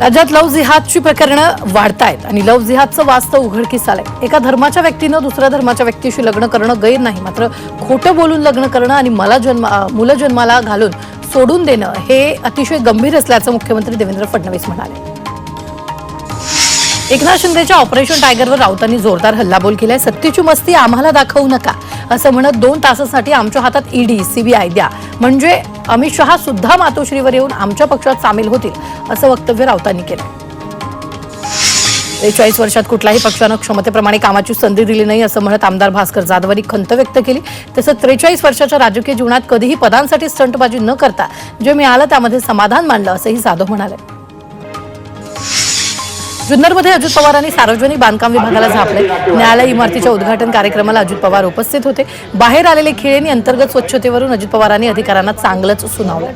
राज्यात लव्ह जिहादची प्रकरणं वाढतायत आणि लव्ह जिहादचं वास्तव उघडकीस आलंय। एका धर्माच्या व्यक्तीनं दुसऱ्या धर्माच्या व्यक्तीशी लग्न करणं गैर नाही, मात्र खोटं बोलून लग्न करणं आणि मुलं जन्माला घालून सोडून देणं हे अतिशय गंभीर असल्याचं मुख्यमंत्री देवेंद्र फडणवीस म्हणाले। एकनाथ शिंदेच्या ऑपरेशन टायगरवर राऊतांनी जोरदार हल्लाबोल केलाय। सत्तेची मस्ती आम्हाला दाखवू नका असं म्हणत 2 तासासाठी आमच्या हातात ईडी सीबीआय द्या, म्हणजे अमित शहा सुद्धा मातोश्रीवर येऊन आमच्या पक्षात सामील होतील असं वक्तव्य राऊतांनी केलं। 43 वर्षात कुठल्याही पक्षानं क्षमतेप्रमाणे कामाची संधी दिली नाही असं म्हणत आमदार भास्कर जाधवांनी खंत व्यक्त केली। तसंच 43 वर्षाच्या राजकीय जीवनात कधीही पदांसाठी स्टंटबाजी न करता जे मिळालं त्यामध्ये समाधान मानलं असंही जाधव म्हणाले। जुन्नरमध्ये अजित पवारांनी सार्वजनिक बांधकाम विभागाला झापले। न्यायालय इमारतीच्या उद्घाटन कार्यक्रमाला अजित पवार उपस्थित होते। बाहेर आलेले खिळेंनी अंतर्गत स्वच्छतेवरून अजित पवारांनी अधिकाऱ्यांना चांगलंच सुनावलं।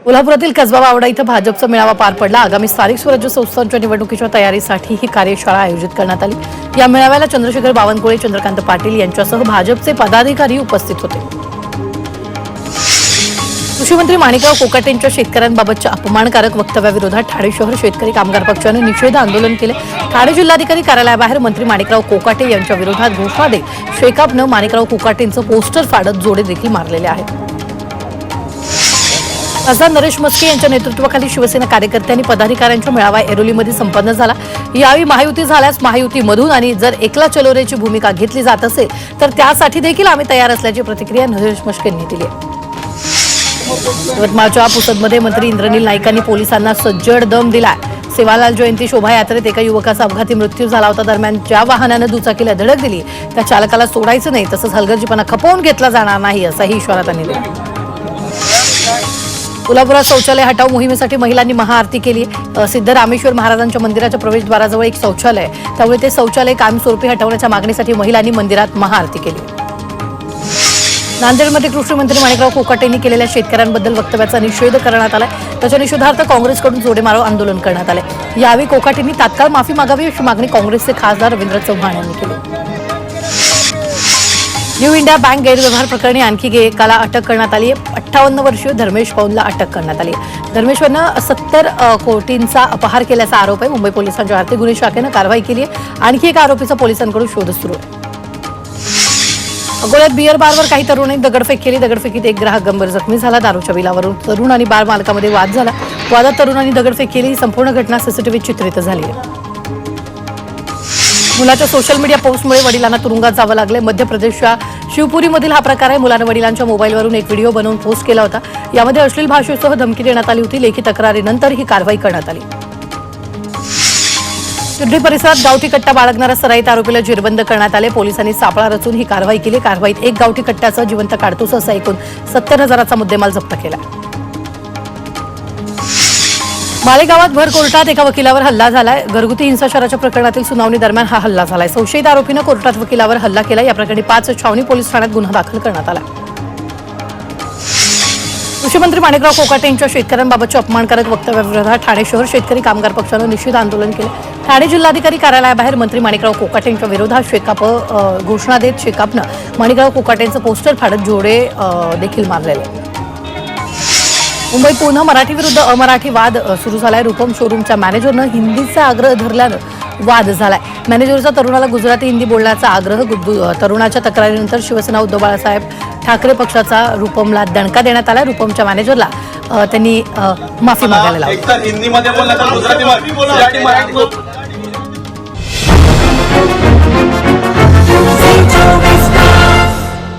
कोल्हापुरातील कसबा बावडा इथं भाजपचा मेळावा पार पडला। आगामी स्थानिक स्वराज्य संस्थांच्या निवडणुकीच्या तयारीसाठी ही कार्यशाळा आयोजित करण्यात आली। या मेळाव्याला चंद्रशेखर बावनकुळे, चंद्रकांत पाटील यांच्यासह भाजपचे पदाधिकारी उपस्थित होते। कृषी मंत्री माणिकराव कोकाटेंच्या शेतकऱ्यांबाबतच्या अपमानकारक वक्तव्याविरोधात ठाणे शहर शेतकरी कामगार पक्षाने निषेध आंदोलन केले। ठाणे जिल्हाधिकारी कार्यालयाबाहेर मंत्री माणिकराव कोकाटे यांच्या विरोधात घोषणा देत शेकापनं माणिकराव कोकाटेंचं पोस्टर फाडत जोडे देखील मारलेले आहेत। खासदार नरेश म्हस्के यांच्या नेतृत्वाखाली शिवसेना कार्यकर्त्यांनी पदाधिकाऱ्यांच्या मेळावा एरोलीमध्ये संपन्न झाला। यावेळी महायुती झाल्यास महायुतीमधून आणि जर एकला चलोरेची भूमिका घेतली जात असेल तर त्यासाठी देखील आम्ही तयार असल्याची प्रतिक्रिया नरेश म्हस्के यांनी दिली आहे। यवतमाळच्या पुसदमध्ये मंत्री इंद्रनील नाईकांनी पोलिसांना सज्जड दम दिलाय। सेवालाल जयंती शोभायात्रेत एका युवकाचा अपघाती मृत्यू झाला होता। दरम्यान ज्या वाहनानं दुचाकीला धडक दिली त्या चालकाला सोडायचं नाही, तसंच हलगर्जीपणा खपवून घेतला जाणार नाही असाही इशारा त्यांनी दिला। कोल्हापुरात शौचालय हटाव मोहिमेसाठी महिलांनी महाआरती केली। सिद्ध रामेश्वर महाराजांच्या मंदिराच्या प्रवेशद्वाराजवळ एक शौचालय, त्यामुळे ते शौचालय कायमस्वरूपी हटवण्याच्या मागणीसाठी महिलांनी मंदिरात महाआरती केली। नांदेडमध्ये कृषी मंत्री माणिकराव कोकाटेंनी केलेल्या शेतकऱ्यांबद्दल वक्तव्याचा निषेध करण्यात आलाय। त्याच्या निषेधार्थ काँग्रेसकडून जोडेमारो आंदोलन करण्यात आले। यावेळी कोकाटेंनी तात्काळ माफी मागावी अशी मागणी काँग्रेसचे खासदार रवींद्र चव्हाण यांनी केली। न्यू इंडिया बँक गैरव्यवहार प्रकरणी आणखी एकाला अटक करण्यात आली आहे। 58 वर्षीय धर्मेश पौनला अटक करण्यात आली आहे। धर्मेशवरनं 70 कोटींचा अपहार केल्याचा आरोप आहे। मुंबई पोलिसांच्या आर्थिक गुन्हे शाखेनं कारवाई केली आहे। आणखी एका आरोपीचा पोलिसांकडून शोध सुरू आहे। अकोल्यात बियर बारवर काही तरुणांनी दगडफेक केली। दगडफेकीत एक ग्राहक गंभीर जखमी झाला। दारूच्या बिलावरून तरुण आणि बार मालकामध्ये वाद झाला। वादात तरुणांनी दगडफेक केली। ही संपूर्ण घटना सीसीटीव्हीत चित्रित झाली आहे। मुलाच्या सोशल मीडिया पोस्टमुळे वडिलांना तुरुंगात जावं लागले। मध्य प्रदेशच्या शिवपुरीमधील हा प्रकार आहे। मुलानं वडिलांच्या मोबाईलवरून एक व्हिडिओ बनवून पोस्ट केला होता। यामध्ये अश्लील भाषेसह धमकी देण्यात आली होती। लेखी तक्रारीनंतर ही कारवाई करण्यात आली। सिद्धी परिसरात गावठी कट्टा बाळगणाऱ्या सराईत आरोपीला जेरबंद करण्यात आले। पोलिसांनी सापळा रचून ही कारवाई केली। कारवाईत एक गावठी कट्ट्याचा जिवंत काडतूस असा एकूण 70,000चा मुद्देमाल जप्त केला। मालेगावात भर कोर्टात एका वकिलावर हल्ला झालाय। घरगुती हिंसाचाराच्या प्रकरणातील सुनावणी दरम्यान हा हल्ला झालाय। संशयित आरोपीनं कोर्टात वकिलावर हल्ला केला। या प्रकरणी 5 छावणी पोलीस ठाण्यात गुन्हा दाखल करण्यात आला। कृषी मंत्री माणिकराव कोकाटे यांच्या शेतकऱ्यांबाबतच्या अपमानकारक वक्तव्याविरोधात ठाणे शहर शेतकरी कामगार पक्षानं निषेध आंदोलन केलं। ठाणे जिल्हाधिकारी कार्यालयाबाहेर मंत्री माणिकराव कोकाटे यांच्या विरोधात शेकाप घोषणा देत शेकापनं माणिकराव कोकाटेंचं पोस्टर फाडत जोडे देखील मारलेले। मुंबईत पुन्हा मराठी विरुद्ध अमराठी वाद सुरू झालाय। रूपम शोरूमच्या मॅनेजरनं हिंदीचा आग्रह धरल्यानं वाद झालाय। मॅनेजरचा तरुणाला गुजराती हिंदी बोलण्याचा आग्रह। तरुणाच्या तक्रारीनंतर शिवसेना उद्धव बाळासाहेब ठाकरे पक्षाचा रूपमला दणका देण्यात आला। रूपमच्या मॅनेजरला त्यांनी माफी मागायला लावली।